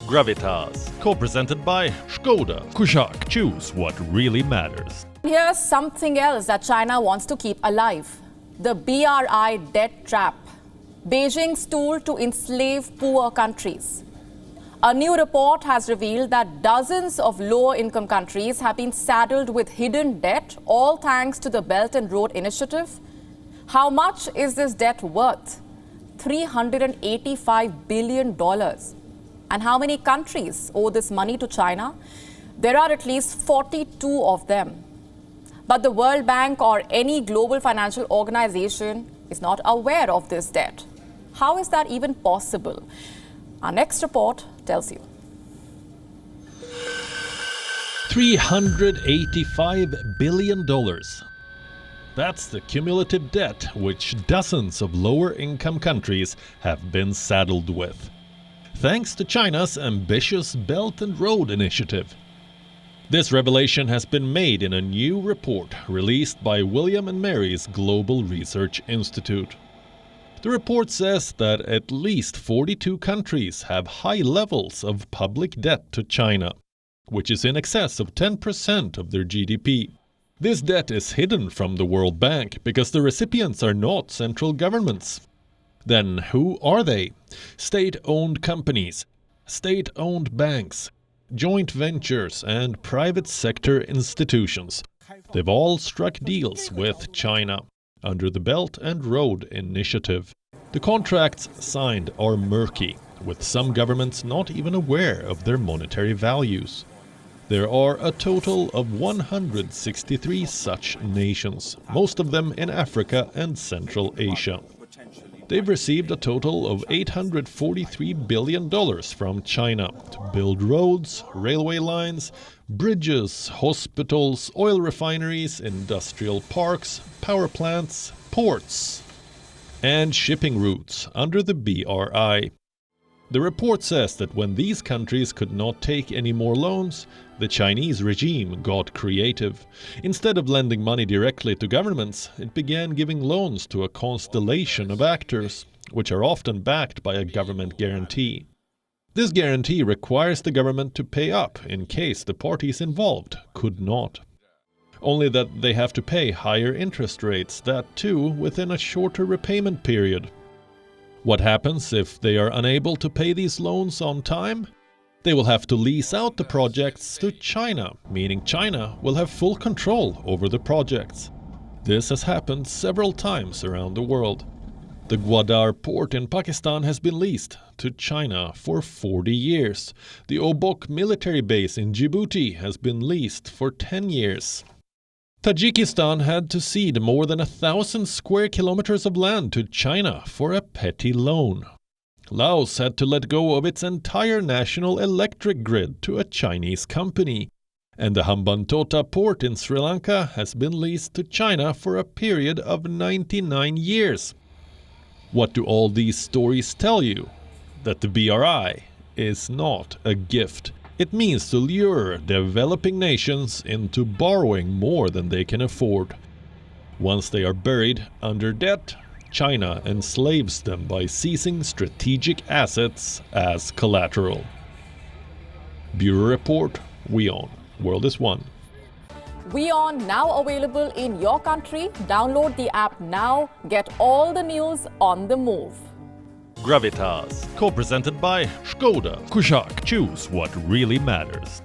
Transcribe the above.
Gravitas, co-presented by Skoda. Kushaq, choose what really matters. Here's something else that China wants to keep alive: the BRI debt trap, Beijing's tool to enslave poor countries. A new report has revealed that dozens of lower-income countries have been saddled with hidden debt, all thanks to the Belt and Road Initiative. How much is this debt worth? $385 billion. And how many countries owe this money to China? There are at least 42 of them. But the World Bank or any global financial organization is not aware of this debt. How is that even possible? Our next report tells you. $385 billion. That's the cumulative debt which dozens of lower-income countries have been saddled with, thanks to China's ambitious Belt and Road Initiative. This revelation has been made in a new report released by William and Mary's Global Research Institute. The report says that at least 42 countries have high levels of public debt to China, which is in excess of 10% of their GDP. This debt is hidden from the World Bank because the recipients are not central governments. Then who are they? State-owned companies, state-owned banks, joint ventures and private sector institutions. They've all struck deals with China under the Belt and Road Initiative. The contracts signed are murky, with some governments not even aware of their monetary values. There are a total of 163 such nations, most of them in Africa and Central Asia. They've received a total of $843 billion from China to build roads, railway lines, bridges, hospitals, oil refineries, industrial parks, power plants, ports, and shipping routes under the BRI. The report says that when these countries could not take any more loans, the Chinese regime got creative. Instead of lending money directly to governments, it began giving loans to a constellation of actors, which are often backed by a government guarantee. This guarantee requires the government to pay up in case the parties involved could not. Only that they have to pay higher interest rates, that too within a shorter repayment period. What happens if they are unable to pay these loans on time? They will have to lease out the projects to China, meaning China will have full control over the projects. This has happened several times around the world. The Gwadar port in Pakistan has been leased to China for 40 years. The Obok military base in Djibouti has been leased for 10 years. Tajikistan had to cede more than 1,000 square kilometers of land to China for a petty loan. Laos had to let go of its entire national electric grid to a Chinese company. And the Hambantota port in Sri Lanka has been leased to China for a period of 99 years. What do all these stories tell you? That the BRI is not a gift. It means to lure developing nations into borrowing more than they can afford. Once they are buried under debt, China enslaves them by seizing strategic assets as collateral. Bureau Report, WION. World is One. WION now available in your country. Download the app now. Get all the news on the move. Gravitas, co-presented by Skoda. Kushaq, choose what really matters.